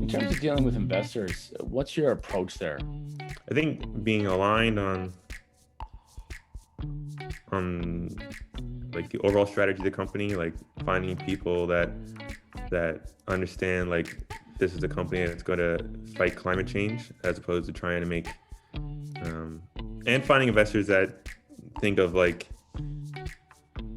terms of dealing with investors, what's your approach there? I think being aligned on like the overall strategy of the company, like finding people that understand like this is a company that's going to fight climate change as opposed to trying to make and finding investors that think of like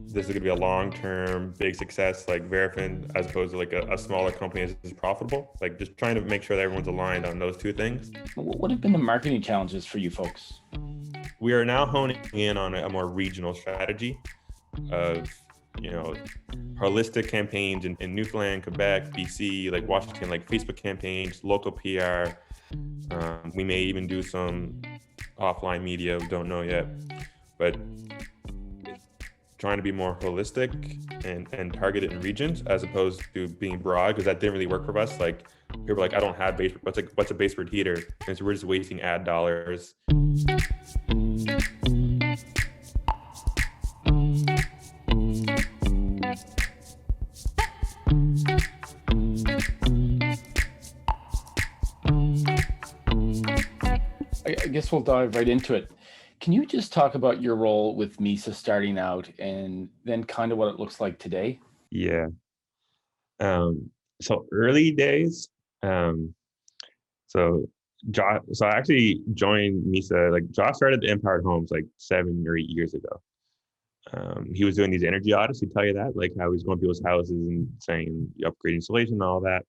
this is going to be a long-term big success like Verafin as opposed to like a smaller company is profitable, like just trying to make sure that everyone's aligned on those two things. What have been the marketing challenges for you folks? We are now honing in on a more regional strategy of holistic campaigns in Newfoundland, Quebec, BC, like Washington, like Facebook campaigns, local PR. We may even do some offline media, we don't know yet, but trying to be more holistic and targeted in regions as opposed to being broad, because that didn't really work for us. Like people were like, I don't have base, what's a baseboard heater? And so we're just wasting ad dollars. I guess we'll dive right into it. Can you just talk about your role with Mysa starting out and then kind of what it looks like today? Yeah. So early days. So I actually joined Mysa. Like Josh started the Empowered Homes like 7 or 8 years ago. He was doing these energy audits. He'd tell you that, like how he's going to people's houses and saying you upgrade insulation and all that.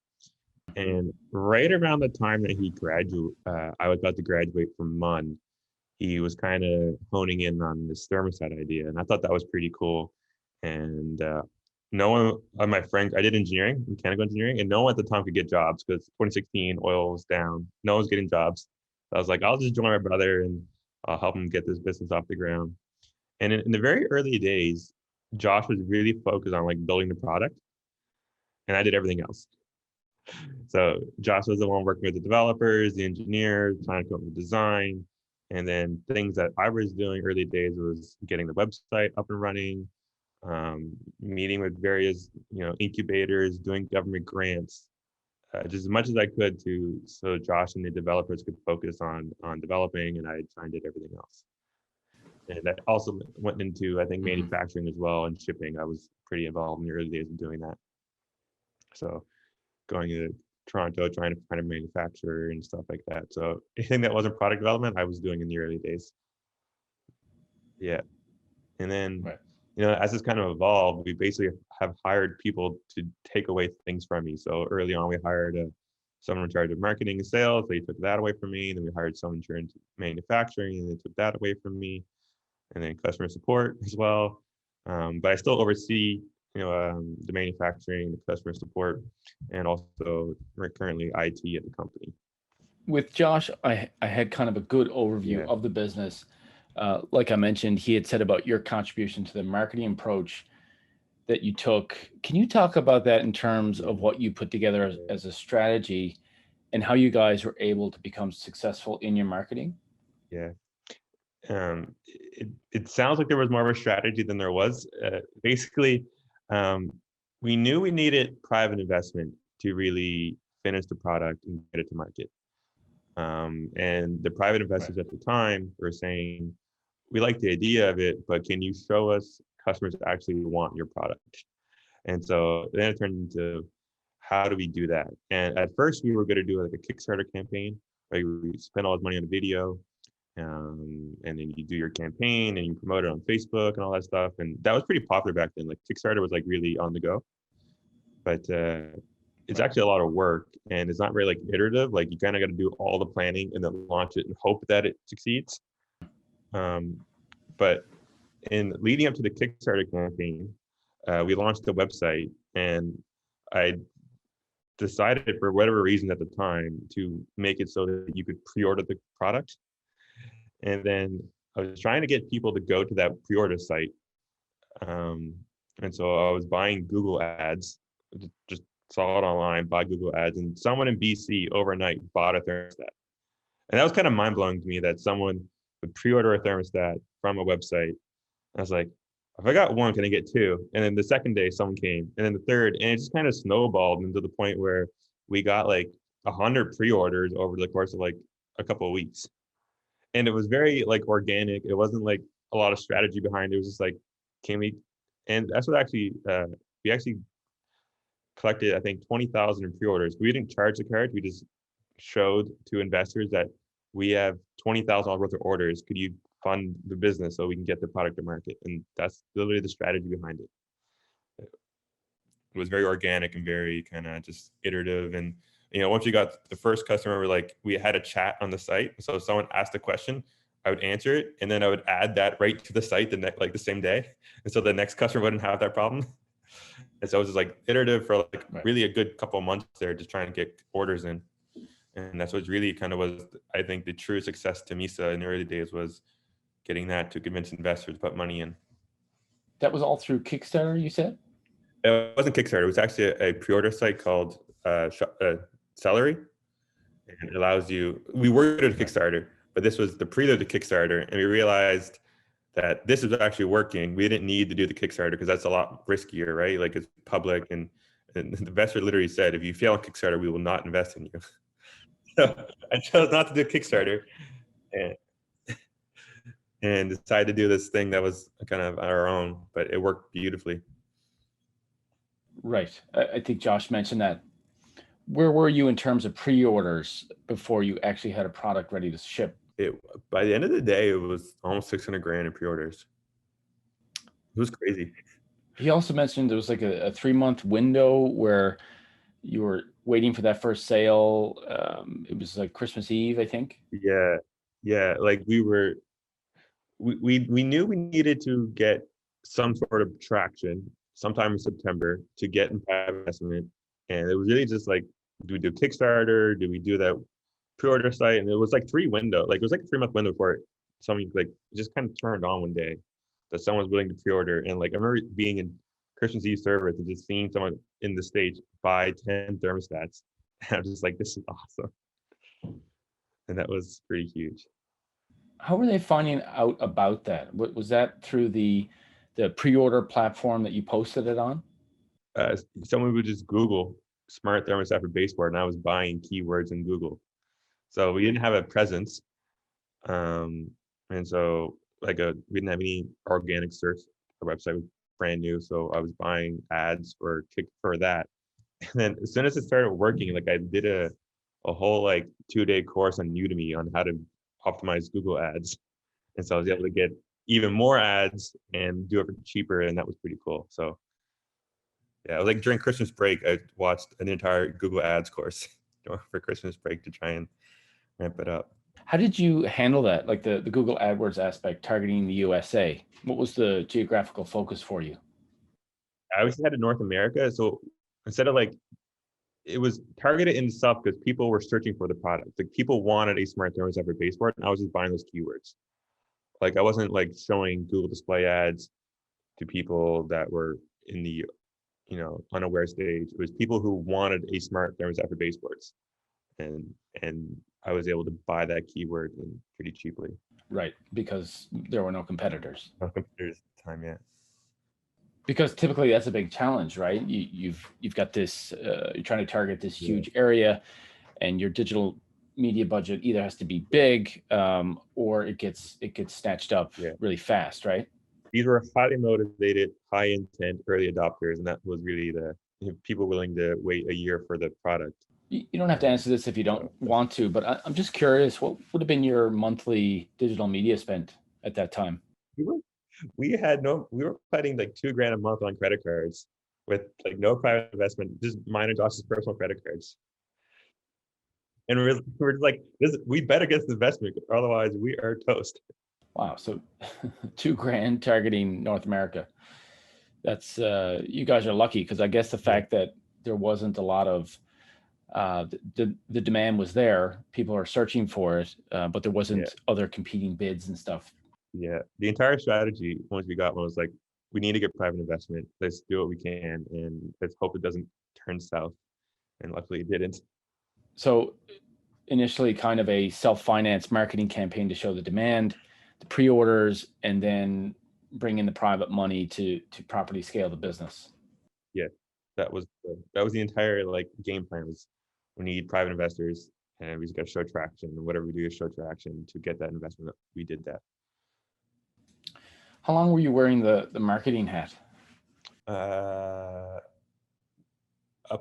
And right around the time that he graduated, I was about to graduate from MUN. He was kind of honing in on this thermostat idea, and I thought that was pretty cool. And no one of my friends, I did engineering, mechanical engineering, and no one at the time could get jobs because 2016 oil was down. No one's getting jobs. So I was like, I'll just join my brother and I'll help him get this business off the ground. And in the very early days, Josh was really focused on like building the product, and I did everything else. So Josh was the one working with the developers, the engineers, trying to come up with design. And then things that I was doing early days was getting the website up and running, meeting with various, incubators, doing government grants, just as much as I could so Josh and the developers could focus on developing, and I tried did everything else. And that also went into, I think, manufacturing as well and shipping. I was pretty involved in the early days of doing that. So going to Toronto, trying to find a manufacturer and stuff like that. So anything that wasn't product development, I was doing in the early days. Yeah. And then, Right. As this kind of evolved, we basically have hired people to take away things from me. So early on, we hired someone in charge of marketing and sales. They took that away from me. And then we hired someone in charge of manufacturing, and they took that away from me. And then customer support as well. But I still oversee the manufacturing, the customer support, and also currently IT at the company. With Josh, I had kind of a good overview of the business. Like I mentioned, he had said about your contribution to the marketing approach that you took. Can you talk about that in terms of what you put together as a strategy and how you guys were able to become successful in your marketing? Yeah. It sounds like there was more of a strategy than there was. Basically, we knew we needed private investment to really finish the product and get it to market. And the private investors at the time were saying, we like the idea of it, but can you show us customers actually want your product? And so then it turned into, how do we do that? And at first we were going to do like a Kickstarter campaign, where we spend all this money on the video, and then you do your campaign and you promote it on Facebook and all that stuff. And that was pretty popular back then. Like Kickstarter was like really on the go, but it's actually a lot of work, and it's not very like iterative. Like you kind of got to do all the planning and then launch it and hope that it succeeds. But in leading up to the Kickstarter campaign, we launched the website, and I decided for whatever reason at the time to make it so that you could pre-order the product. And then I was trying to get people to go to that pre-order site. And so I was buying Google ads, just saw it online, bought Google ads, and someone in BC overnight bought a thermostat. And that was kind of mind-blowing to me that someone would pre-order a thermostat from a website. I was like, if I got one, can I get two? And then the second day someone came, and then the third, and it just kind of snowballed into the point where we got like 100 pre-orders over the course of like a couple of weeks. And it was very like organic. It wasn't like a lot of strategy behind it. It was just like, can we? And that's what actually we actually collected, I think, 20,000 in pre-orders. We didn't charge the card. We just showed to investors that we have $20,000 worth of orders. Could you fund the business so we can get the product to market? And that's literally the strategy behind it. It was very organic and very kind of just iterative. And once we got the first customer, we had a chat on the site. So if someone asked a question, I would answer it, and then I would add that right to the site the same day, and so the next customer wouldn't have that problem. And so it was just like iterative for really a good couple of months there, just trying to get orders in. And that's what really kind of was, I think, the true success to Mysa in the early days, was getting that to convince investors to put money in. That was all through Kickstarter, you said? It wasn't Kickstarter. It was actually a pre-order site called Celery. And it allows you, we were at Kickstarter, but this was the prelude to Kickstarter. And we realized that this is actually working. We didn't need to do the Kickstarter because that's a lot riskier, right? Like, it's public, and the investor literally said, if you fail on Kickstarter, we will not invest in you. So I chose not to do Kickstarter and decided to do this thing that was kind of our own, but it worked beautifully. Right. I think Josh mentioned that. Where were you in terms of pre-orders before you actually had a product ready to ship? By the end of the day, it was almost 600 grand in pre-orders. It was crazy. He also mentioned there was like a 3-month window where you were waiting for that first sale. It was like Christmas Eve, I think. Yeah. Like we knew we needed to get some sort of traction sometime in September to get in private investment. And it was really just like, do we do Kickstarter? Do we do that pre-order site? And it was like 3-month window for it. Something like just kind of turned on one day that someone was willing to pre-order. And like, I remember being in Christmas Eve service and just seeing someone in the stage buy 10 thermostats. And I was just like, this is awesome. And that was pretty huge. How were they finding out about that? Was that through the pre-order platform that you posted it on? Someone would just Google smart thermostat for baseboard, and I was buying keywords in Google. So we didn't have a presence. And so we didn't have any organic search. Our website was brand new. So I was buying ads for that. And then as soon as it started working, like I did a whole 2-day course on Udemy on how to optimize Google ads. And so I was able to get even more ads and do it for cheaper. And that was pretty cool. So yeah, like during Christmas break, I watched an entire Google ads course for Christmas break to try and ramp it up. How did you handle that? Like the Google AdWords aspect targeting the USA? What was the geographical focus for you? I always had in North America. So instead of it was targeted in stuff because people were searching for the product. Like people wanted a smart thermostat for baseboard, and I was just buying those keywords. Like I wasn't showing Google display ads to people that were in the unaware stage. It was people who wanted a smart thermostat for baseboards, and I was able to buy that keyword pretty cheaply. Right, because there were no competitors. No competitors at the time, yeah. Because typically that's a big challenge, right? You've got this. You're trying to target this huge area, and your digital media budget either has to be big or it gets snatched up really fast, right? These were highly motivated, high intent early adopters, and that was really the people willing to wait a year for the product. You don't have to answer this if you don't want to, but I'm just curious, what would have been your monthly digital media spend at that time? We were putting $2,000 a month on credit cards with no private investment, just mine and Josh's personal credit cards. And we're just like, we better get this investment, otherwise we are toast. Wow. So $2,000 targeting North America. That's you guys are lucky, because I guess the fact that there wasn't a lot of the demand was there, people are searching for it, but there wasn't other competing bids and stuff. Yeah, the entire strategy once we got one was we need to get private investment. Let's do what we can, and let's hope it doesn't turn south. And luckily, it didn't. So initially, kind of a self-financed marketing campaign to show the demand, the pre-orders, and then bring in the private money to properly scale the business. Yeah, that was the entire game plan, was We need private investors, and we just got to show traction. And whatever we do is show traction to get that investment. We did that. How long were you wearing the marketing hat? Up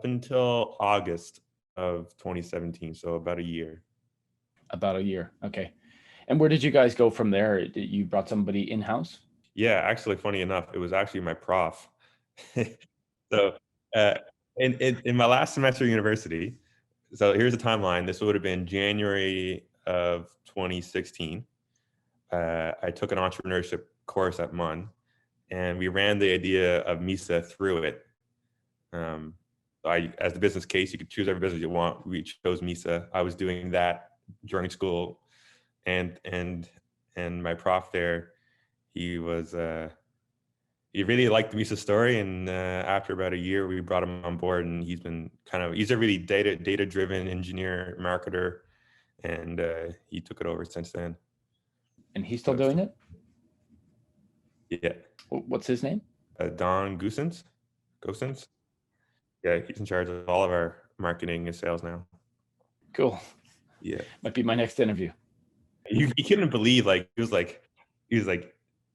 until August of 2017, so about a year. About a year. Okay. And where did you guys go from there? You brought somebody in-house? Yeah, actually, funny enough, it was actually my prof. So, uh, in my last semester of university, so here's the timeline. This would have been January of 2016. I took an entrepreneurship course at MUN, and we ran the idea of Mysa through it. As the business case, you could choose every business you want. We chose Mysa. I was doing that during school, and my prof there, he really liked the Mysa story, and after about a year, we brought him on board, and he's a really data driven engineer, marketer, and he took it over since then. And he's still doing it? Yeah. What's his name? Don Goosens. Yeah, he's in charge of all of our marketing and sales now. Cool. Yeah. Might be my next interview. You couldn't believe, he was like, this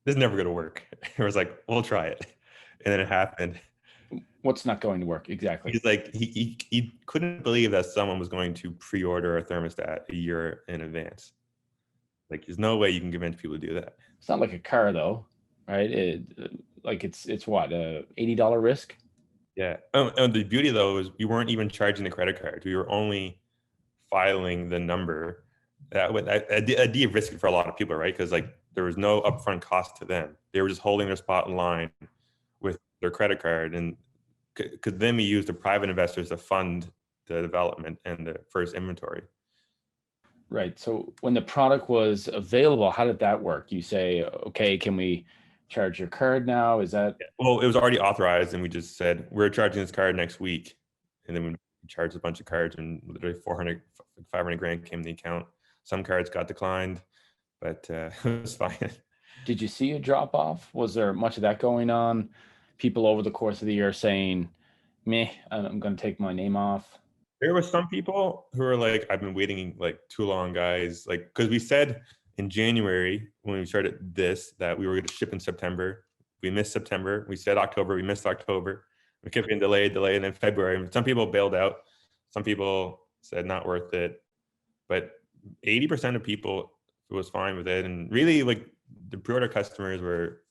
is never gonna work. It was like, we'll try it, and then it happened. What's not going to work exactly? He's like, he couldn't believe that someone was going to pre-order a thermostat a year in advance. Like, there's no way you can convince people to do that. It's not like a car though, right? It's what, $80 risk? Yeah. And the beauty though is we weren't even charging the credit card. We were only filing the number. That de-risked it for a lot of people, right? Because there was no upfront cost to them. They were just holding their spot in line with their credit card, and because then we used the private investors to fund the development and the first inventory. Right. So when the product was available, how did that work? You say, okay, can we charge your card now? Is that? Well, it was already authorized, and we just said, we're charging this card next week. And then we charged a bunch of cards, and literally 500 grand came in the account. Some cards got declined, but it was fine. Did you see a drop off? Was there much of that going on? People over the course of the year saying, meh, I'm going to take my name off? There were some people who were like, I've been waiting too long, guys. Because we said in January when we started this that we were going to ship in September. We missed September. We said October. We missed October. We kept getting delayed, and then February. Some people bailed out. Some people said not worth it. But 80% of people was fine with it. And really, the pre-order customers were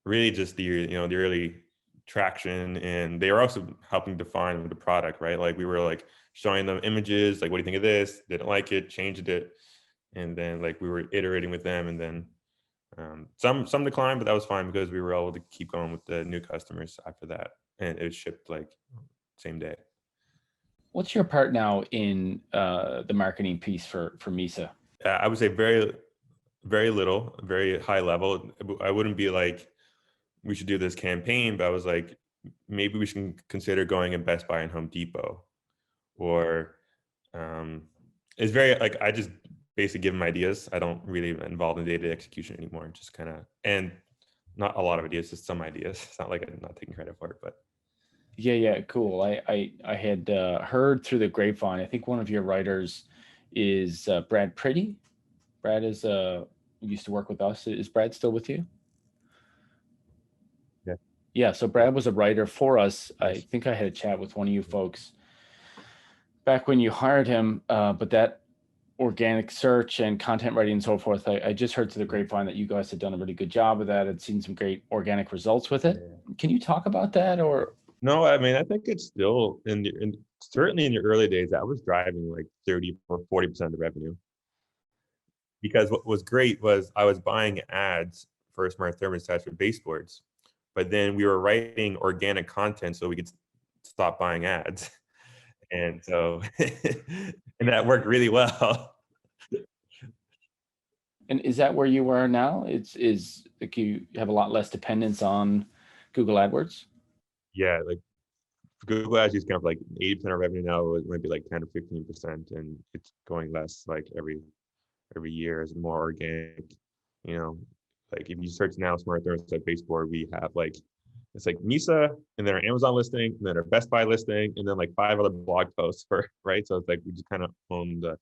really just the early traction, and they were also helping define the product, right? We were showing them images, what do you think of this? Didn't like it, changed it, and then we were iterating with them, and then some declined, but that was fine because we were able to keep going with the new customers after that, and it shipped same day. What's your part now in the marketing piece for Mysa? I would say very, very little, very high level. I wouldn't be we should do this campaign, but I was maybe we should consider going in Best Buy and Home Depot, or it's very I just basically give them ideas. I don't really involve in day-to-day execution anymore. Just kind of, and not a lot of ideas, just some ideas. It's not I'm not taking credit for it, but yeah, cool. I had heard through the grapevine. I think one of your writers is Brad Pretty. Brad is used to work with us. Is Brad still with you? Yeah, so Brad was a writer for us. I think I had a chat with one of you folks back when you hired him, but that organic search and content writing and so forth, I just heard through the grapevine that you guys had done a really good job of that. I'd seen some great organic results with it. Yeah. Can you talk about that? Or no, I mean, I think it's still certainly in the early days, that was driving 30 or 40% of the revenue. Because what was great was I was buying ads for smart thermostats with baseboards, but then we were writing organic content so we could stop buying ads. And so, and that worked really well. And is that where you are now? Is you have a lot less dependence on Google AdWords? Yeah, Google Ads used to count 80% of revenue now. It might be 10 or 15%, and it's going less every year as more organic. If you search now smart thermostat baseboard, we have it's like Mysa, and then our Amazon listing, and then our Best Buy listing, and then like 5 other blog posts for right. So it's like we just kind of own the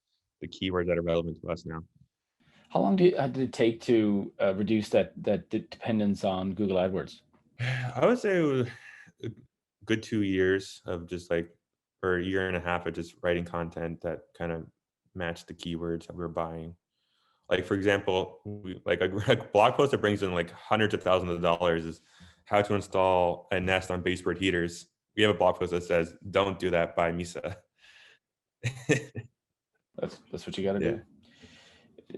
keywords that are relevant to us now. How long did it take to reduce that dependence on Google AdWords? I would say it was a good 2 years of just like, or a year and a half of just writing content that kind of matched the keywords that we were buying. Like for example, like a blog post that brings in like hundreds of thousands of dollars is how to install a Nest on baseboard heaters. We have a blog post that says, "Don't do that" by Mysa. That's what you got to Yeah. do.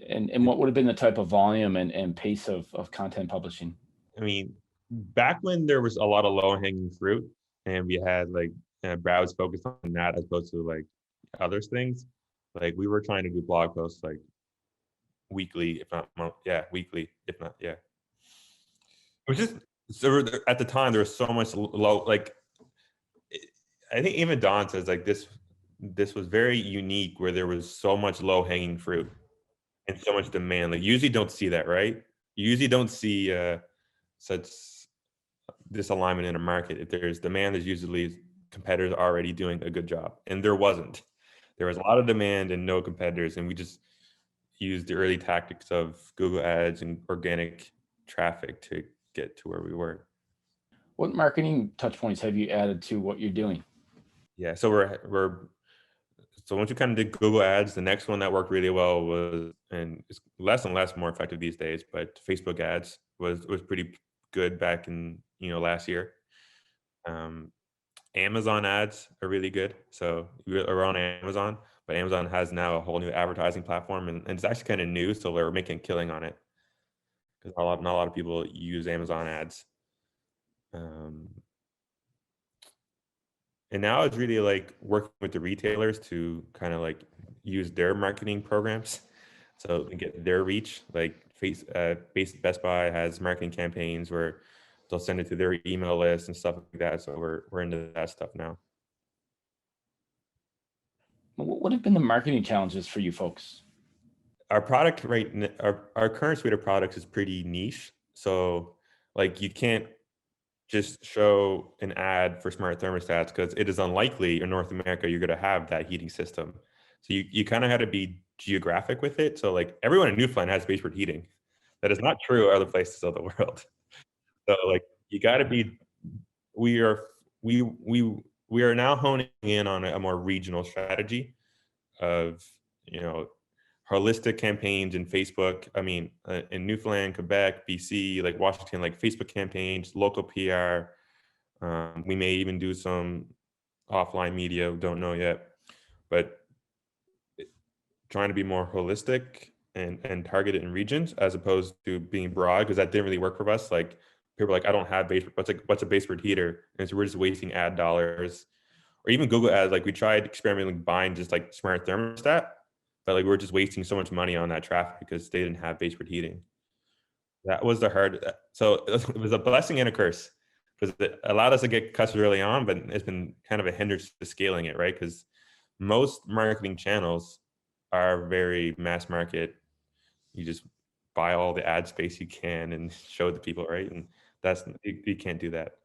And what would have been the type of volume and pace of content publishing? I mean, back when there was a lot of low hanging fruit and we had like browse focused on that as opposed to like other things, like we were trying to do blog posts like weekly, if not weekly, if not It was just so at the time there was so much low like I think even Don says like this was very unique where there was so much low hanging fruit and so much demand. Like usually don't see that, right? You usually don't see such disalignment in a market. If there's demand, there's usually competitors already doing a good job, and there wasn't. There was a lot of demand and no competitors, and we just used the early tactics of Google Ads and organic traffic to get to where we were. What marketing touch points have you added to what you're doing? Yeah, so we're so once you kind of did Google Ads, the next one that worked really well was, and it's less and less more effective these days, but Facebook ads was pretty good back in last year. Um, Amazon ads are really good. So we're on Amazon, but Amazon has now a whole new advertising platform, and it's actually kind of new. So we're making a killing on it because not a lot of people use Amazon ads. Um, and now it's really like working with the retailers to kind of like use their marketing programs so they get their reach. Like Best Buy has marketing campaigns where they'll send it to their email list and stuff like that. So we're into that stuff now. What have been the marketing challenges for you folks? Our product our current suite of products is pretty niche. So like you can't just show an ad for smart thermostats because it is unlikely in North America you're going to have that heating system. So you kind of had to be geographic with it. So like everyone in Newfoundland has baseboard heating. That is not true other places of the world. So like you got to be we are we are now honing in on a more regional strategy of you know holistic campaigns in Facebook. I mean, in Newfoundland, Quebec, BC, like Washington, like Facebook campaigns, local PR. We may even do some offline media. Don't know yet, but trying to be more holistic and targeted in regions as opposed to being broad because that didn't really work for us. Like people are like, I don't have base. What's a baseboard heater? And so we're just wasting ad dollars or even Google ads. Like we tried experimenting buying just like smart thermostat, but like we're just wasting so much money on that traffic because they didn't have baseboard heating. That was the hard. So it was a blessing and a curse because it allowed us to get customers early on, but it's been kind of a hindrance to scaling it, right? Because most marketing channels are very mass market. You just buy all the ad space you can and show the people, right? And that's you can't do that.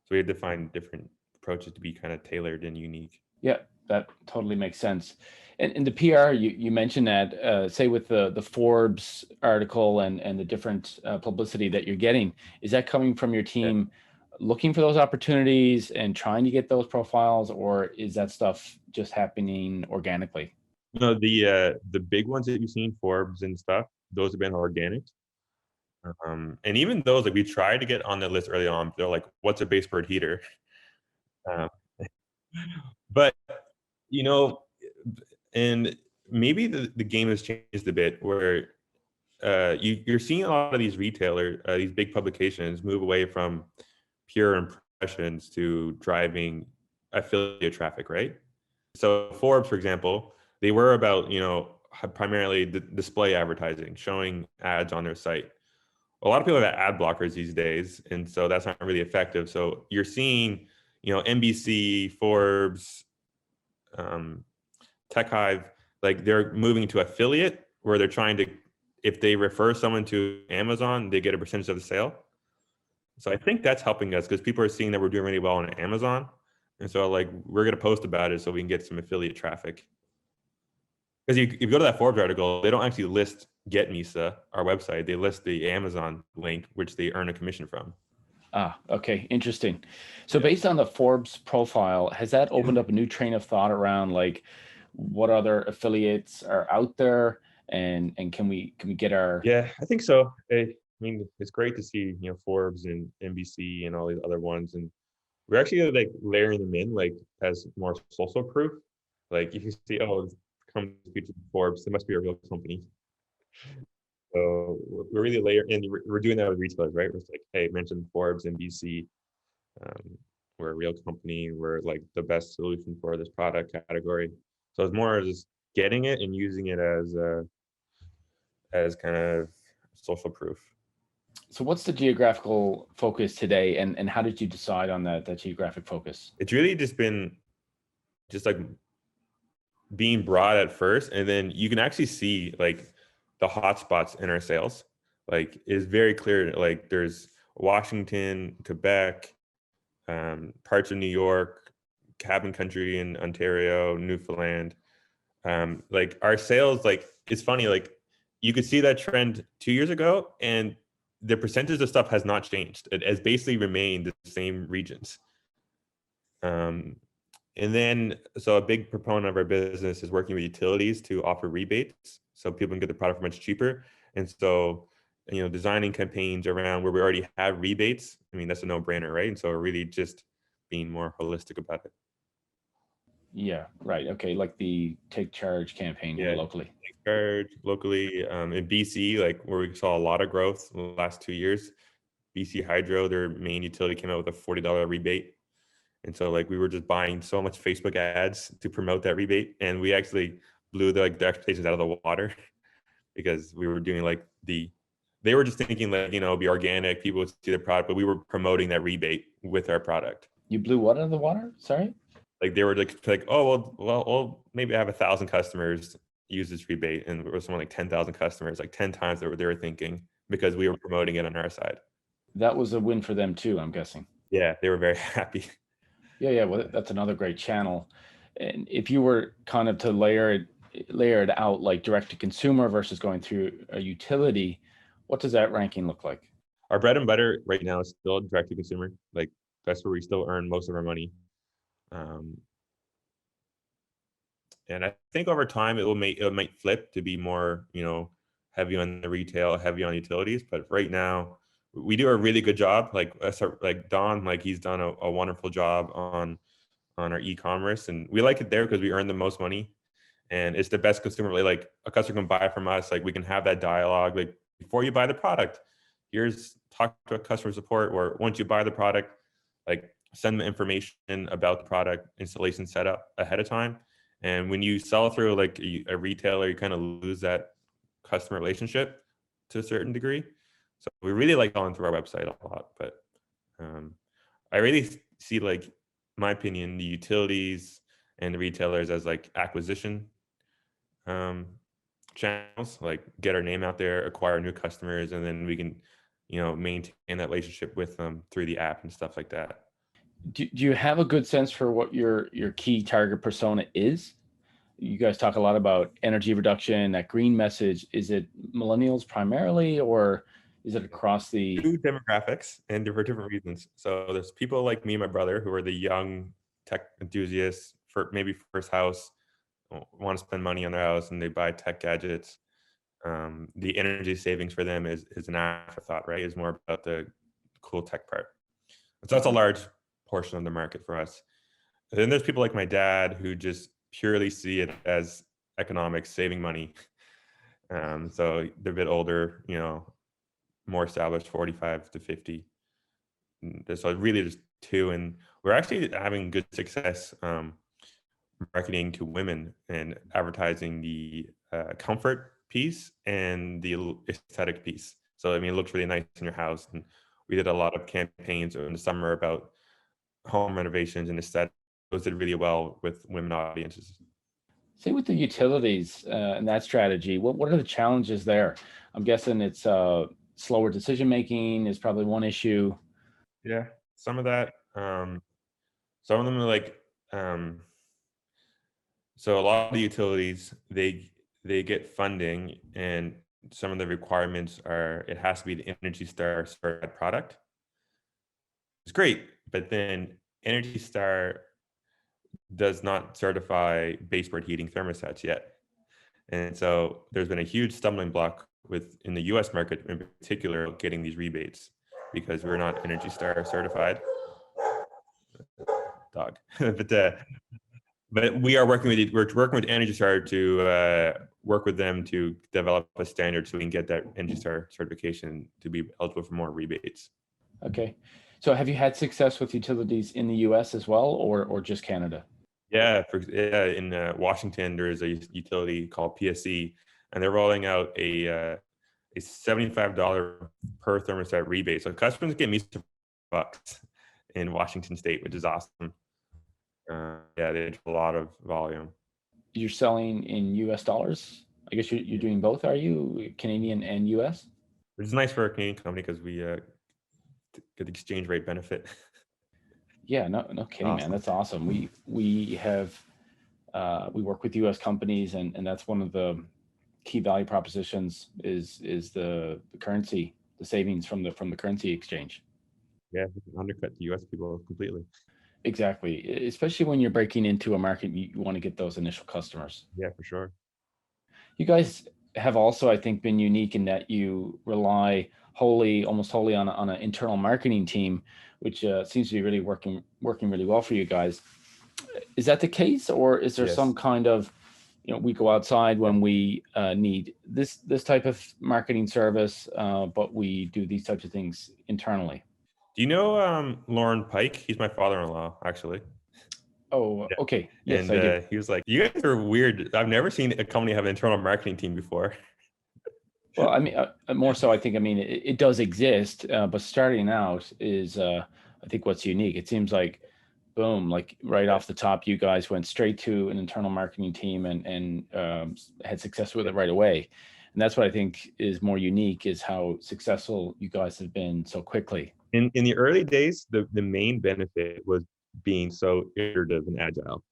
So we had to find different approaches to be kind of tailored and unique. Yeah, that totally makes sense. And the PR, you mentioned that, say with the Forbes article and the different publicity that you're getting, is that coming from your Yeah. team looking for those opportunities and trying to get those profiles, or is that stuff just happening organically? No, the big ones that you've seen, Forbes and stuff, those have been organic. And even those, like we tried to get on the list early on, they're like, "What's a baseboard heater?" Um, but you know, and maybe the game has changed a bit where you're seeing a lot of these retailers, these big publications, move away from pure impressions to driving affiliate traffic, right? So Forbes, for example, they were about primarily display advertising, showing ads on their site. A lot of people have ad blockers these days, and so that's not really effective. So you're seeing, NBC, Forbes, um, Tech Hive, like they're moving to affiliate where they're trying to, if they refer someone to Amazon, they get a percentage of the sale. So I think that's helping us because people are seeing that we're doing really well on Amazon. And so like we're going to post about it so we can get some affiliate traffic. Because if you go to that Forbes article, they don't actually list Get Mysa, our website. They list the Amazon link, which they earn a commission from. Ah, okay, interesting. So based on the Forbes profile, has that opened up a new train of thought around like what other affiliates are out there, and can we get our... Yeah, I think so. I mean, it's great to see, Forbes and NBC and all these other ones. And we're actually like layering them in like as more social proof. Like if you see, oh, it's come featured in Forbes, it must be a real company. So we're really layering, and we're doing that with retailers, right? It's like, hey, mention Forbes and BC. We're a real company. We're like the best solution for this product category. So it's more just getting it and using it as kind of social proof. So what's the geographical focus today, and how did you decide on that geographic focus? It's really just been just like being broad at first, and then you can actually see like the hotspots in our sales. Like it's very clear. Like there's Washington, Quebec, parts of New York, cabin country in Ontario, Newfoundland. Like our sales, like it's funny. Like you could see that trend 2 years ago, and the percentage of stuff has not changed. It has basically remained the same regions. And then, so a big proponent of our business is working with utilities to offer rebates so people can get the product for much cheaper. And so, designing campaigns around where we already have rebates, I mean, that's a no-brainer, right? And so really just being more holistic about it. Yeah, right. Okay, like the Take Charge campaign here locally. Take Charge locally in BC, like where we saw a lot of growth in the last 2 years. BC Hydro, their main utility, came out with a $40 rebate. And so like we were just buying so much Facebook ads to promote that rebate. And we actually blew the expectations out of the water because we were doing like they were just thinking like, be organic, people would see the product, but we were promoting that rebate with our product. You blew what out of the water? Sorry? Like they were like, oh, well, maybe I have 1,000 customers use this rebate. And it was something like 10,000 customers, like 10 times they were thinking because we were promoting it on our side. That was a win for them too, I'm guessing. Yeah, they were very happy. Yeah. Well, that's another great channel. And if you were kind of to layer it out, like direct to consumer versus going through a utility, what does that ranking look like? Our bread and butter right now is still direct to consumer. Like that's where we still earn most of our money. And I think over time it might flip to be more, heavy on the retail, heavy on utilities. But right now we do a really good job. Like Don, like he's done a wonderful job on our e-commerce, and we like it there because we earn the most money, and it's the best consumer. Like a customer can buy from us. Like we can have that dialogue. Like before you buy the product, talk to a customer support, or once you buy the product, like send them information about the product, installation setup ahead of time. And when you sell through like a retailer, you kind of lose that customer relationship to a certain degree. So we really like going through our website a lot, but I really see, like, my opinion, the utilities and the retailers as like acquisition channels, like get our name out there, acquire new customers, and then we can, maintain that relationship with them through the app and stuff like that. Do you have a good sense for what your key target persona is? You guys talk a lot about energy reduction, that green message. Is it millennials primarily, or is it across the... Two demographics, and for different reasons. So there's people like me and my brother who are the young tech enthusiasts for maybe first house, want to spend money on their house, and they buy tech gadgets. The energy savings for them is an afterthought, right? It's more about the cool tech part. So that's a large portion of the market for us. And then there's people like my dad who just purely see it as economics, saving money. So they're a bit older, more established, 45 to 50. So really just two, and we're actually having good success marketing to women and advertising the comfort piece and the aesthetic piece. So, I mean, it looks really nice in your house. And we did a lot of campaigns in the summer about home renovations and aesthetics. Those did really well with women audiences. Say with the utilities and that strategy, what are the challenges there? I'm guessing it's slower decision making is probably one issue. Yeah, some of that. Some of them are like, so a lot of the utilities, they get funding, and some of the requirements are it has to be the Energy Star certified product. It's great, but then Energy Star does not certify baseboard heating thermostats yet. And so there's been a huge stumbling block with in the US market in particular getting these rebates because we're not Energy Star certified. Dog. But we are working with Energy Star to work with them to develop a standard so we can get that Energy Star certification to be eligible for more rebates. Okay. So have you had success with utilities in the US as well, or just Canada? Yeah, in Washington, there is a utility called PSC, and they're rolling out a $75 per thermostat rebate. So customers get $bucks in Washington State, which is awesome. Yeah, they have a lot of volume. You're selling in US dollars? I guess you're doing both, are you? Canadian and US? Which is nice for a Canadian company because we get the exchange rate benefit. Yeah, no kidding, man. That's awesome. We have we work with US companies, and that's one of the key value propositions is the currency, the savings from the currency exchange. Yeah, undercut the US people completely. Exactly. Especially when you're breaking into a market, you want to get those initial customers. Yeah, for sure. You guys have also, I think, been unique in that you rely almost wholly on an internal marketing team, which seems to be really working really well for you guys. Is that the case, or is there some kind of, we go outside when we need this type of marketing service, but we do these types of things internally? Do you know Lauren Pike? He's my father-in-law, actually. Oh, okay. Yes, I do. He was like, "You guys are weird. I've never seen a company have an internal marketing team before." Well, I mean, more so, I think, I mean, it does exist, but starting out is, I think, what's unique. It seems like, boom, like right off the top, you guys went straight to an internal marketing team and had success with it right away. And that's what I think is more unique, is how successful you guys have been so quickly. In the early days, the main benefit was being so iterative and agile,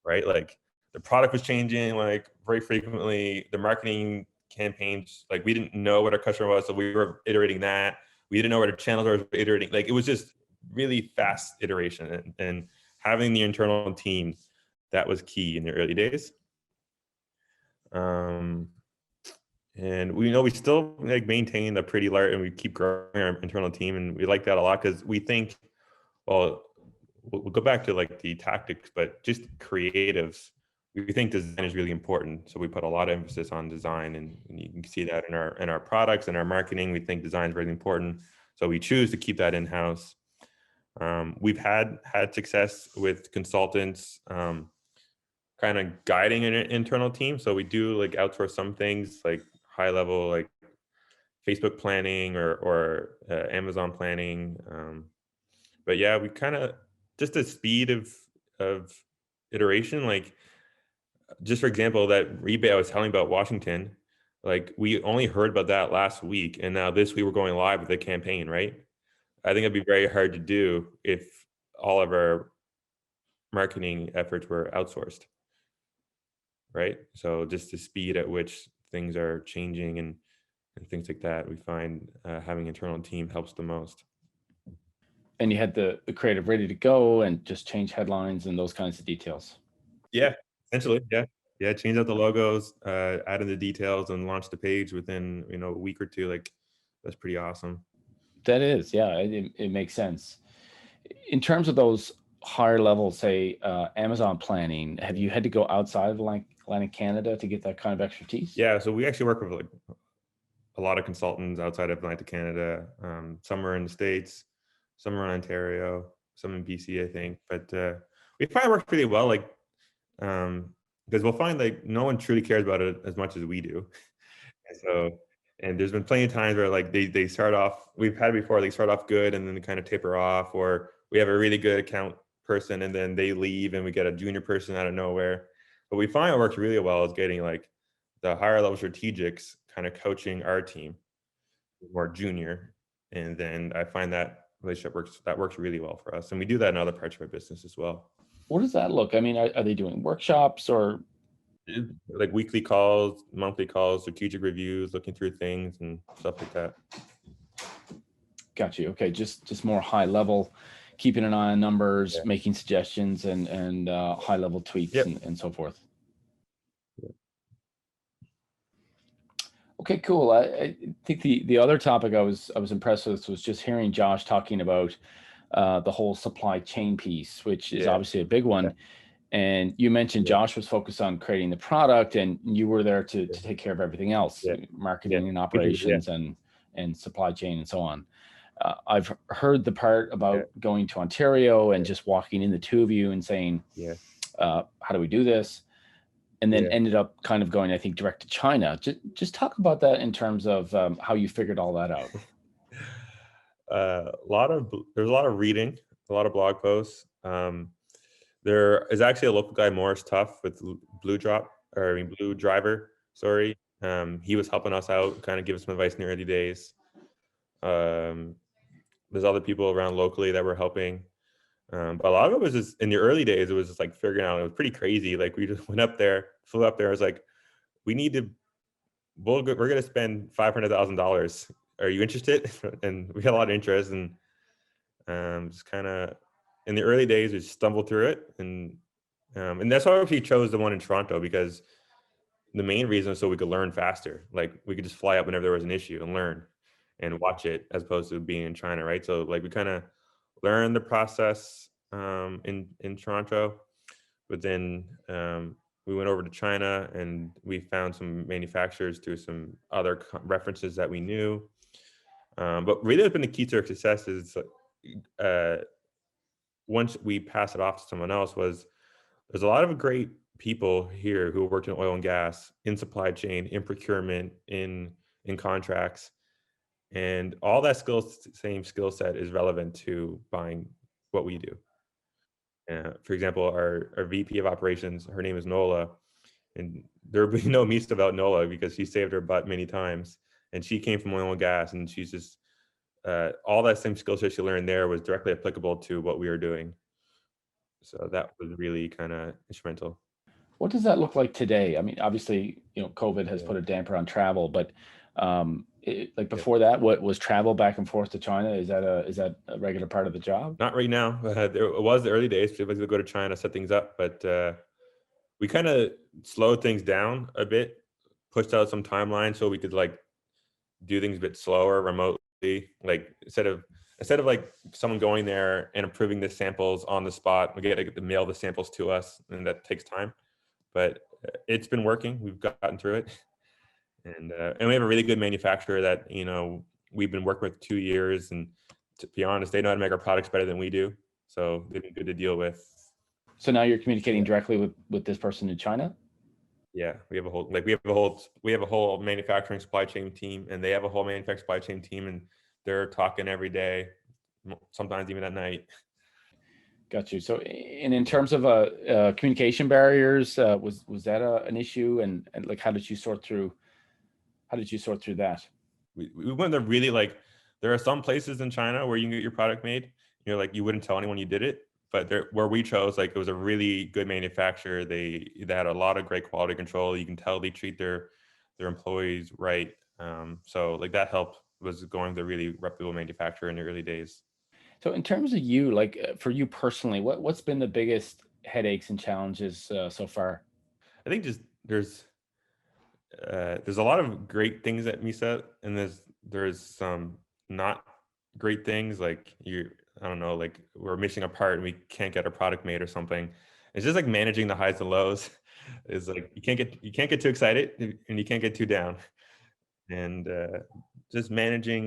right? Like the product was changing like very frequently. The marketing campaigns, like we didn't know what our customer was, so we were iterating that. We didn't know what our channels were iterating. Like it was just really fast iteration, and having the internal team, that was key in the early days. And we know we still like maintain a pretty large, and we keep growing our internal team, and we like that a lot because we think, well, we'll go back to like the tactics, but just creatives, we think design is really important. So we put a lot of emphasis on design, and you can see that in our products and our marketing. We think design is really important, so we choose to keep that in house. We've had success with consultants, kind of guiding an internal team. So we do like outsource some things like high level, like Facebook planning or Amazon planning. But yeah, we kind of just the speed of iteration. Like just for example, that rebate I was telling about Washington, like we only heard about that last week, and now this week we're going live with the campaign, right? I think it'd be very hard to do if all of our marketing efforts were outsourced, right? So just the speed at which things are changing and things like that, we find having an internal team helps the most. And you had the creative ready to go and just change headlines and those kinds of details. Yeah, essentially, yeah. Change out the logos, add in the details, and launch the page within a week or two. Like that's pretty awesome. That is, yeah, it makes sense. In terms of those higher level, say Amazon planning, have you had to go outside of Atlantic Canada to get that kind of expertise? Yeah, so we actually work with like a lot of consultants outside of Atlantic Canada. Some are in the States, some are in Ontario, some in BC, I think. But we find it works pretty well, like because we'll find like no one truly cares about it as much as we do. And so, and there's been plenty of times where like they start off, we've had it before, they start off good and then they kind of taper off, or we have a really good account person and then they leave and we get a junior person out of nowhere. But we find it works really well is getting like the higher level strategics kind of coaching our team, more junior. And then I find that relationship works really well for us, and we do that in other parts of our business as well. What does that look? I mean, are they doing workshops or Like weekly calls, monthly calls, strategic reviews, looking through things and stuff like that. got you? Okay, just more high level, keeping an eye on numbers, Yeah. making suggestions, and high level tweaks Yep. and so forth. Okay, cool. I think the other topic I was impressed with was just hearing Josh talking about the whole supply chain piece, which is Yeah. obviously a big one. Yeah. And you mentioned Yeah. Josh was focused on creating the product, and you were there to Yeah. take care of everything else, Yeah. Yeah. marketing and Yeah. operations and supply chain and so on. I've heard the part Yeah. about going to Ontario and Yeah. just walking in the two of you and saying, Yeah. how do we do this? And then Yeah. ended up kind of going, I think, direct to China. Just talk about that in terms of how you figured all that out. There's a lot of reading, a lot of blog posts. There is actually a local guy, Morris Tuff, with Blue Drop, or I mean Blue Driver. Sorry, he was helping us out, kind of give us some advice in the early days. There's other people around locally that were helping, but a lot of it was just in the early days. It was just like figuring out. It was pretty crazy. Like we just went up there, flew up there. I was like, we need to. We're going to spend $500,000. Are you interested? And we had a lot of interest, and just kind of in the early days, we stumbled through it, and that's why we chose the one in Toronto, because the main reason was so we could learn faster. Like we could just fly up whenever there was an issue and learn and watch it, as opposed to being in China, right? So like we kind of learned the process in Toronto, but then we went over to China and we found some manufacturers through some other references that we knew. But really, has been the key to our success is uh, once we pass it off to someone else, was there's a lot of great people here who worked in oil and gas, in supply chain, in procurement, in contracts, and all that same skill set is relevant to buying what we do. For example, our VP of operations, her name is Nola, and there will be no Mysa about Nola because she saved her butt many times, and she came from oil and gas, and she's just all that same skill set she learned there was directly applicable to what we were doing. So that was really kind of instrumental. What does that look like today? I mean, obviously, COVID has Yeah. put a damper on travel, but like Yeah. before that, what was travel back and forth to China? Is that a regular part of the job? Not right now. It was the early days. People would go to China, set things up, but we kind of slowed things down a bit, pushed out some timelines so we could like do things a bit slower remotely. Like instead of like someone going there and approving the samples on the spot, we get to mail the samples to us, and that takes time. But it's been working. We've gotten through it, and we have a really good manufacturer that we've been working with 2 years, and to be honest, they know how to make our products better than we do, so they've been good to deal with. So now you're communicating Yeah. directly with this person in China? Yeah, we have a whole manufacturing supply chain team, and they have a whole manufacturing supply chain team, and they're talking every day, sometimes even at night. Got you. So, and in terms of communication barriers, was that an issue? And like, how did you sort through that? We went there really like there are some places in China where you can get your product made. Like you wouldn't tell anyone you did it, but there where we chose, like it was a really good manufacturer. They had a lot of great quality control. You can tell they treat their employees right. So like that helped, was going to a really reputable manufacturer in the early days. So, in terms of you, like for you personally, what's been the biggest headaches and challenges so far? I think just there's a lot of great things at Misa, and there's some not great things, like I don't know, like we're missing a part and we can't get our product made or something. It's just like managing the highs and lows. Is like you can't get too excited and you can't get too down, and just managing.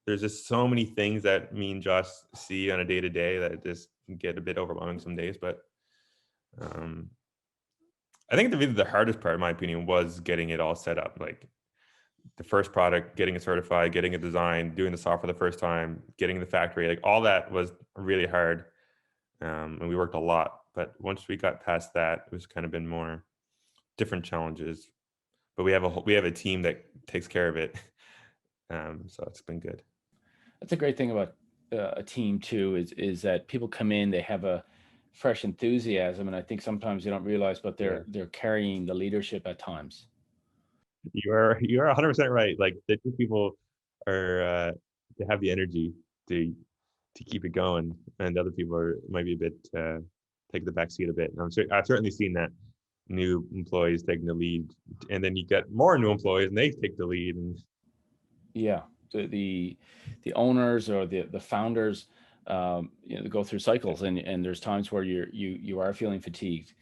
There's just so many things that me and Josh see on a day to day that just get a bit overwhelming some days, but um, I think the hardest part, in my opinion, was getting it all set up. Like the first product, getting it certified, getting it designed, doing the software the first time, getting the factory, like all that was really hard. And we worked a lot. But once we got past that, it was kind of been more different challenges. But we have a team that takes care of it. So it's been good. That's a great thing about a team too is that people come in, they have a fresh enthusiasm, and I think sometimes they don't realize, but Yeah. they're carrying the leadership at times. You are 100% right. Like the two people are they have the energy to to keep it going, and the other people are might be a bit take the back seat a bit. And I've certainly seen that new employees taking the lead, and then you get more new employees and they take the lead, and Yeah, the owners or the founders, go through cycles, and there's times where you are feeling fatigued,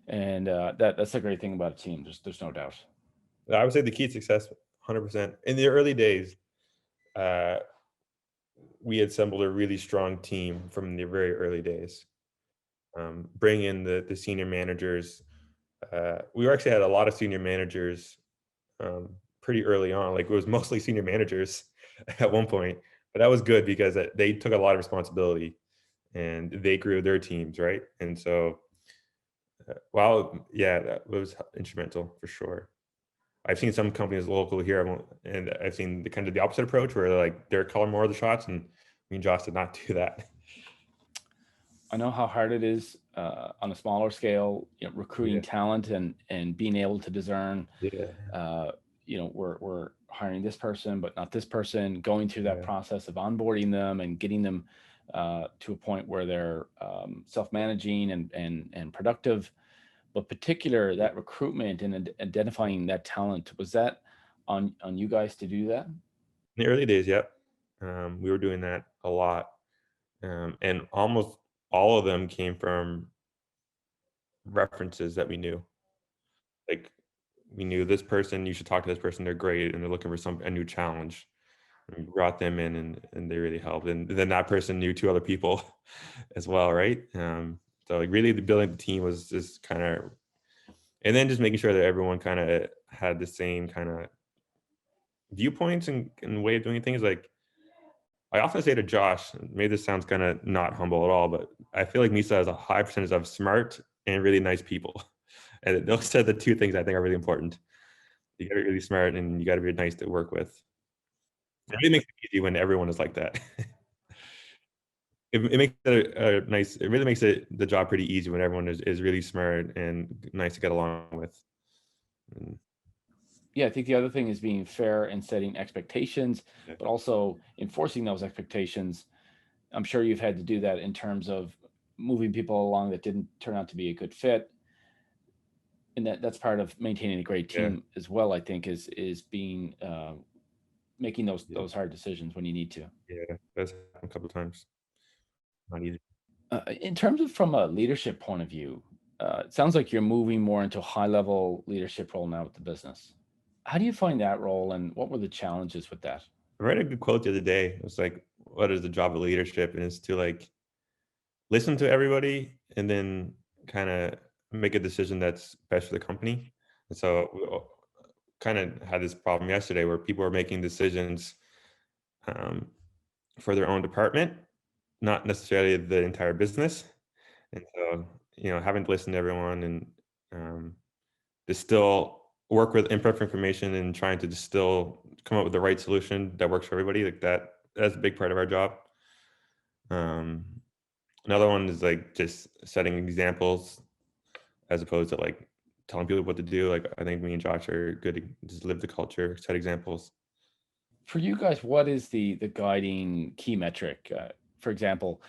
and that's the great thing about a team. There's no doubt. I would say the key to success, 100%. In the early days, uh, we assembled a really strong team from the very early days. Bring in the senior managers. We actually had a lot of senior managers pretty early on. Like it was mostly senior managers at one point, but that was good because they took a lot of responsibility and they grew their teams, right? And so, while yeah, that was instrumental for sure. I've seen some companies local here, and I've seen the kind of the opposite approach where like they're calling more of the shots, and me and Josh did not do that. I know how hard it is on a smaller scale, recruiting Yeah, talent and being able to discern, yeah, uh, we're hiring this person, but not this person, going through that yeah, process of onboarding them and getting them to a point where they're self-managing and productive. But particular yeah. that recruitment and identifying that talent, was that on you guys to do that? In the early days, yep, we were doing that a lot, and almost all of them came from references that we knew. Like we knew this person, you should talk to this person. They're great, and they're looking for a new challenge. And we brought them in, and they really helped. And then that person knew two other people as well, right? So like really, the building the team was just kind of, and then just making sure that everyone kind of had the same kind of viewpoints and way of doing things. Like I often say to Josh, maybe this sounds kind of not humble at all, but I feel like Mysa has a high percentage of smart and really nice people. And those are the two things I think are really important. You got to be really smart and you got to be nice to work with. It really makes it easy when everyone is like that. It makes it a nice. It really makes it the job pretty easy when everyone is really smart and nice to get along with. And, Yeah, I think the other thing is being fair and setting expectations, yeah, but also enforcing those expectations. I'm sure you've had to do that in terms of moving people along that didn't turn out to be a good fit, and that's part of maintaining a great yeah, team as well. I think is being making yeah, those hard decisions when you need to. yeah. That's happened a couple of times. Not easy. In terms of from a leadership point of view, it sounds like you're moving more into a high level leadership role now with the business. How do you find that role, and what were the challenges with that? I read a good quote the other day. It was like, "What is the job of leadership?" And it's to like listen to everybody and then kind of make a decision that's best for the company. And so we kind of had this problem yesterday where people were making decisions um, for their own department, not necessarily the entire business. And so, having to listen to everyone and um, distill, work with imperfect information and trying to distill, come up with the right solution that works for everybody, like that, that's a big part of our job. Um, Another one is like just setting examples as opposed to like telling people what to do. Like I think me and Josh are good to just live the culture, set examples. For you guys, what is the guiding key metric? For example,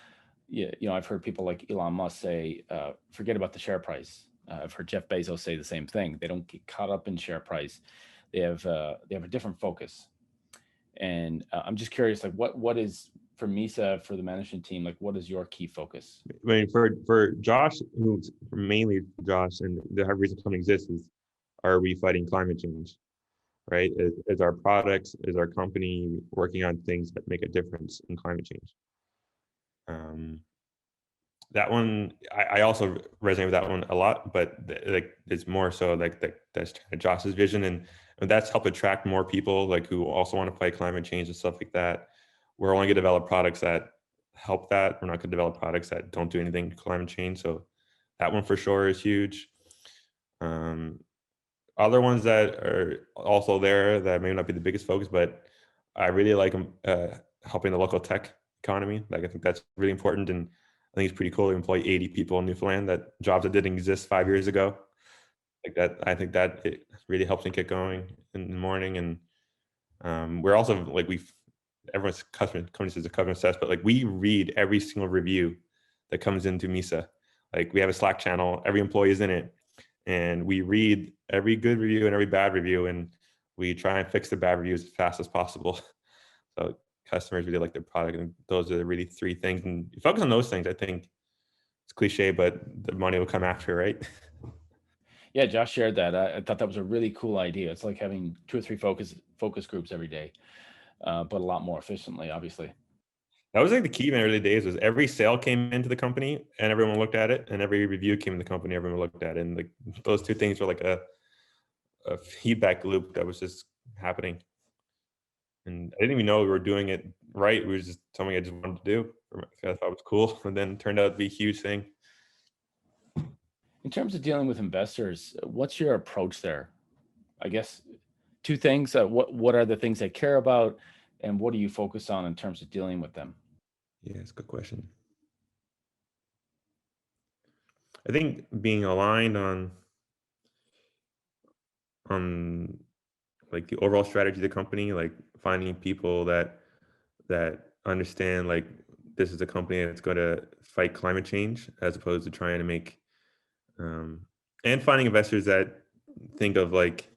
I've heard people like Elon Musk say, forget about the share price. I've heard Jeff Bezos say the same thing. They don't get caught up in share price. They have a different focus. And I'm just curious, like what is for Misa, for the management team, like what is your key focus? I mean, for Josh, who's mainly Josh, and the reason company exists is, are we fighting climate change? Right? Is our products, is our company working on things that make a difference in climate change? Um, that one, I also resonate with that one a lot, but like it's more so like that's kind of Josh's vision, and that's helped attract more people like who also want to fight climate change and stuff like that. We're only going to develop products that help that. We're not going to develop products that don't do anything to climate change. So that one for sure is huge. Um, Other ones that are also there that may not be the biggest focus, but I really like them helping the local tech economy. Like I think that's really important, and I think it's pretty cool to employ 80 people in Newfoundland, that jobs that didn't exist 5 years ago. Like that, I think that it really helps me get going in the morning. And we're also like everyone's customer company says a customer obsessed, but like we read every single review that comes into Mysa. Like we have a Slack channel, every employee is in it, and we read every good review and every bad review, and we try and fix the bad reviews as fast as possible. So customers really like their product, and those are really three things. And you focus on those things, I think it's cliche, but the money will come after, right? Yeah, Josh shared that. I thought that was a really cool idea. It's like having two or three focus groups every day, but a lot more efficiently, obviously. That was like the key in the early days, was every sale came into the company and everyone looked at it, and every review came in the company, everyone looked at it. And like those two things were like a feedback loop that was just happening. And I didn't even know we were doing it right. We were just something I just wanted to do. I thought it was cool. And then it turned out to be a huge thing. In terms of dealing with investors, what's your approach there? I guess two things. What are the things they care about, and what do you focus on in terms of dealing with them? Yeah, it's a good question. I think being aligned on like the overall strategy of the company, like finding people that understand like this is a company that's going to fight climate change, as opposed to trying to make um, and finding investors that think of like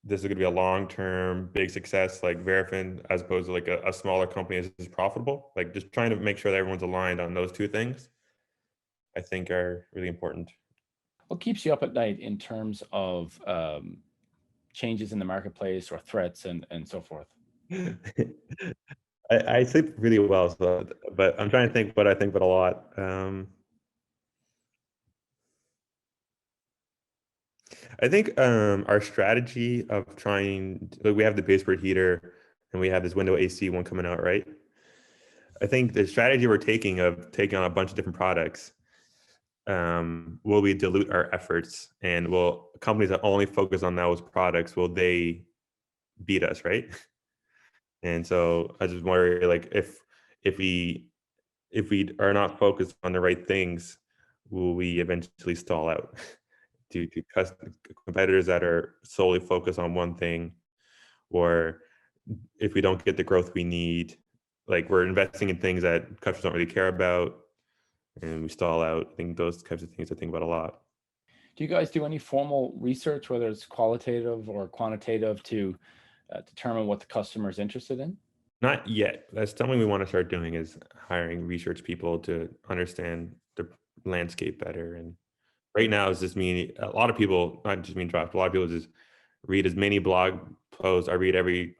this is going to be a long-term big success like Verifin, as opposed to like a smaller company is profitable. Like just trying to make sure that everyone's aligned on those two things, I think, are really important. What keeps you up at night in terms of changes in the marketplace or threats and so forth? I sleep really well, so, but I'm trying to think what I think about a lot. I think our strategy of trying, like we have the baseboard heater and we have this window AC one coming out, right? I think the strategy we're taking of taking on a bunch of different products, will we dilute our efforts, and will companies that only focus on those products, will they beat us, right? And so I just worry like if we if we are not focused on the right things, will we eventually stall out due to competitors that are solely focused on one thing? Or if we don't get the growth we need, like we're investing in things that customers don't really care about, and we stall out. I think those types of things I think about a lot. Do you guys do any formal research, whether it's qualitative or quantitative, to determine what the customer is interested in? Not yet. That's something we want to start doing, is hiring research people to understand the landscape better. And right now it's just me. A lot of people, not just me and Josh, but a lot of people just read as many blog posts. I read every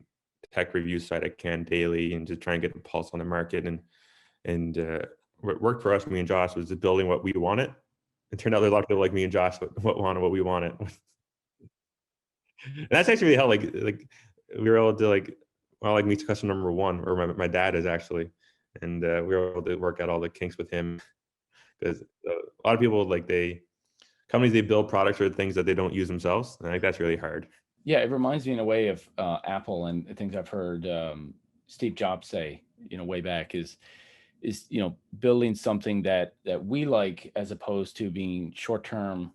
tech review site I can daily, and just try and get a pulse on the market. And what worked for us, me and Josh, was just building what we wanted. It turned out there's a lot of people like me and Josh what wanted what we wanted. And that's actually really helped. Like we were able to like, well, like meet customer number one, or my dad is actually, and we were able to work out all the kinks with him, because a lot of people like companies, they build products or things that they don't use themselves, and I think that's really hard. Yeah, it reminds me in a way of Apple and things I've heard Steve Jobs say, way back is building something that we like, as opposed to being short term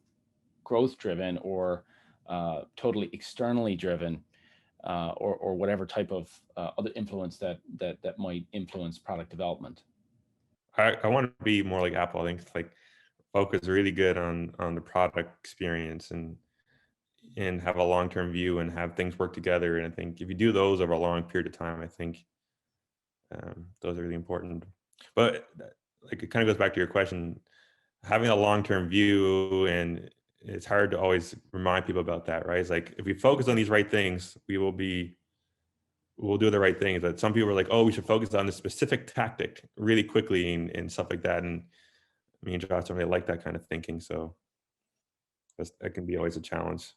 growth driven or totally externally driven, or whatever type of other influence that might influence product development. I want to be more like Apple. I think it's like focus really good on the product experience, and have a long-term view, and have things work together. And I think if you do those over a long period of time, I think those are really important. But like it kind of goes back to your question, having a long-term view, and it's hard to always remind people about that, right? It's like if we focus on these right things, we'll do the right things. But some people are like, oh, we should focus on this specific tactic really quickly, and stuff like that. And me and Josh don't really like that kind of thinking. So that can be always a challenge.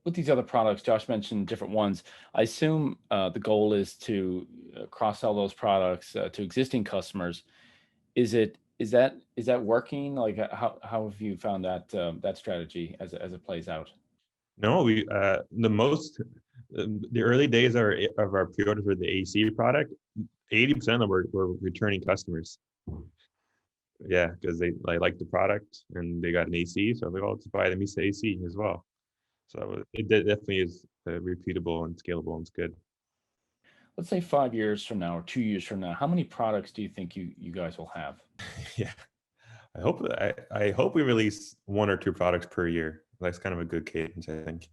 With these other products, Josh mentioned different ones. I assume the goal is to cross sell those products to existing customers. Is that working? Like, how have you found that strategy as it plays out? No, the early days of our pre-orders for the AC product, 80% of them were returning customers. Yeah, because they like the product and they got an AC, so they're all to buy the Mysa AC as well. So definitely is repeatable and scalable, and it's good. Let's say 5 years from now or 2 years from now, how many products do you think you guys will have? Yeah, I hope we release 1 or 2 products per year. That's kind of a good cadence, I think.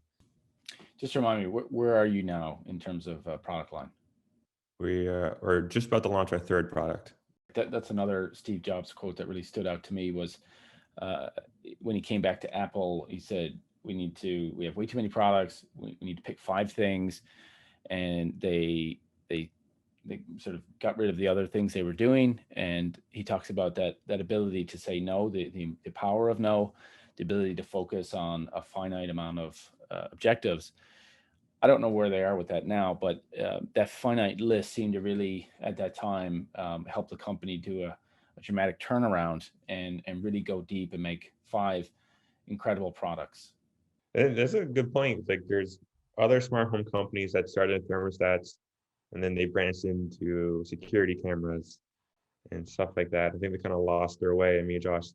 Just remind me, where are you now in terms of product line? We are just about to launch our 3rd product. That's another Steve Jobs quote that really stood out to me was uh, when he came back to Apple, he said, we have way too many products. We need to pick 5 things. And they they sort of got rid of the other things they were doing. And he talks about that ability to say no, the power of no, the ability to focus on a finite amount of objectives. I don't know where they are with that now, but that finite list seemed to really, at that time, help the company do a dramatic turnaround and really go deep and make 5 incredible products. And that's a good point. Like there's other smart home companies that started in thermostats and then they branched into security cameras and stuff like that. I think they kind of lost their way. I mean, Josh,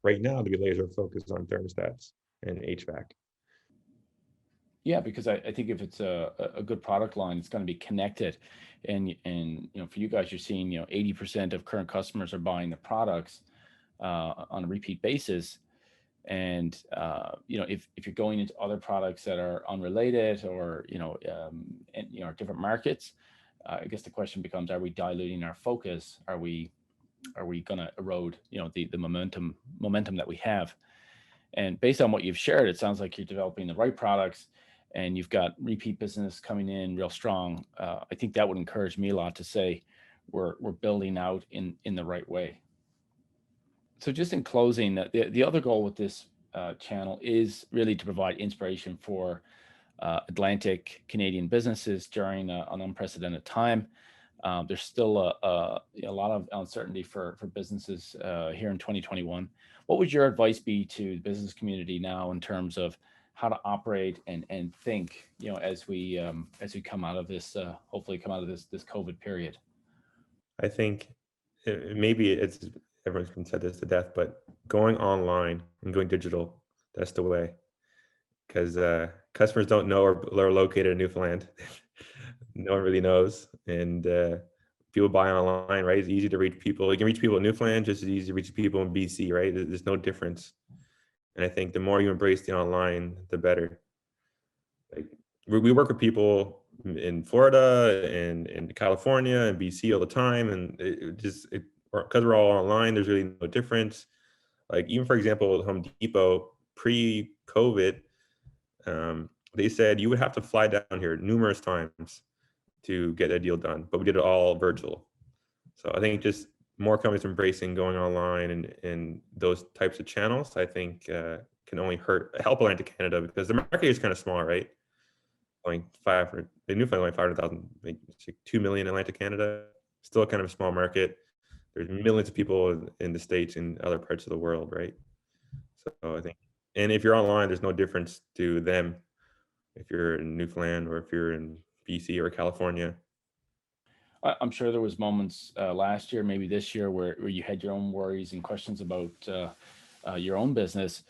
right now to be laser focused on thermostats and HVAC. Yeah, because I think if it's a good product line, it's going to be connected, and for you guys, you're seeing 80% of current customers are buying the products on a repeat basis, and if you're going into other products that are unrelated or and different markets, I guess the question becomes: are we diluting our focus? Are we going to erode the momentum that we have? And based on what you've shared, it sounds like you're developing the right products and you've got repeat business coming in real strong. I think that would encourage me a lot to say we're building out in the right way. So just in closing, the other goal with this channel is really to provide inspiration for Atlantic Canadian businesses during an unprecedented time. There's still a lot of uncertainty for businesses here in 2021. What would your advice be to the business community now in terms of how to operate and think, as we come out of this, hopefully come out of this COVID period? I think maybe it's everyone's been said this to death, but going online and going digital, that's the way. Because customers don't know or are located in Newfoundland. No one really knows, and people buy online, right? It's easy to reach people. You can reach people in Newfoundland just as easy to reach people in BC, right? There's no difference. And I think the more you embrace the online, the better. Like we work with people in Florida and in California and BC all the time, and because we're all online, there's really no difference. Like even for example, Home Depot pre-COVID, they said you would have to fly down here numerous times to get a deal done, but we did it all virtual. So I think just more companies embracing going online and those types of channels, I think can only help Atlantic Canada because the market is kind of small, right? Only 500, they knew only 500,000, like 2 million in Atlantic Canada, still kind of a small market. There's millions of people in the States and other parts of the world, right? So I think, and if you're online, there's no difference to them if you're in Newfoundland or if you're in BC or California. I'm sure there was moments last year, maybe this year, where you had your own worries and questions about your own business.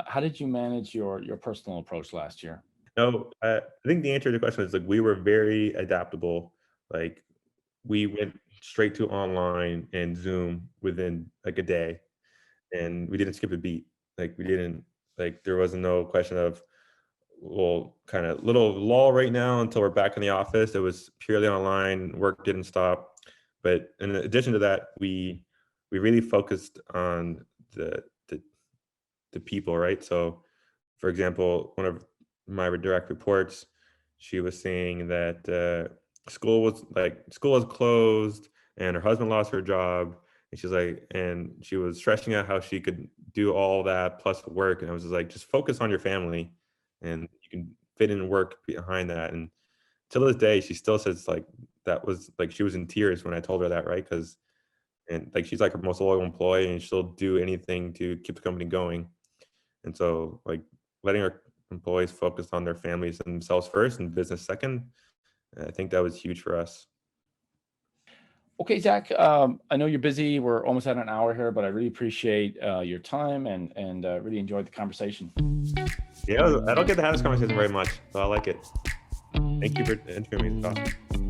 How did you manage your personal approach last year? No, I think the answer to the question is like we were very adaptable. Like we went straight to online and Zoom within like a day, and we didn't skip a beat. Like we didn't like there was no question of well, kind of little lull right now until we're back in the office. It was purely online. Work didn't stop, but in addition to that, we really focused on the the people, right? So, for example, one of my direct reports, she was saying that school was closed and her husband lost her job, and she's like, and she was stressing out how she could do all that plus work, and I was just like, just focus on your family, and you can fit in work behind that. And till this day, she still says like that was like she was in tears when I told her that, right? Because and like she's like her most loyal employee, and she'll do anything to keep the company going. And so, like, letting our employees focus on their families and themselves first and business second, I think that was huge for us. Okay, Zach, I know you're busy. We're almost at an hour here, but I really appreciate your time and really enjoyed the conversation. Yeah, I don't get to have this conversation very much, so I like it. Thank you for interviewing me.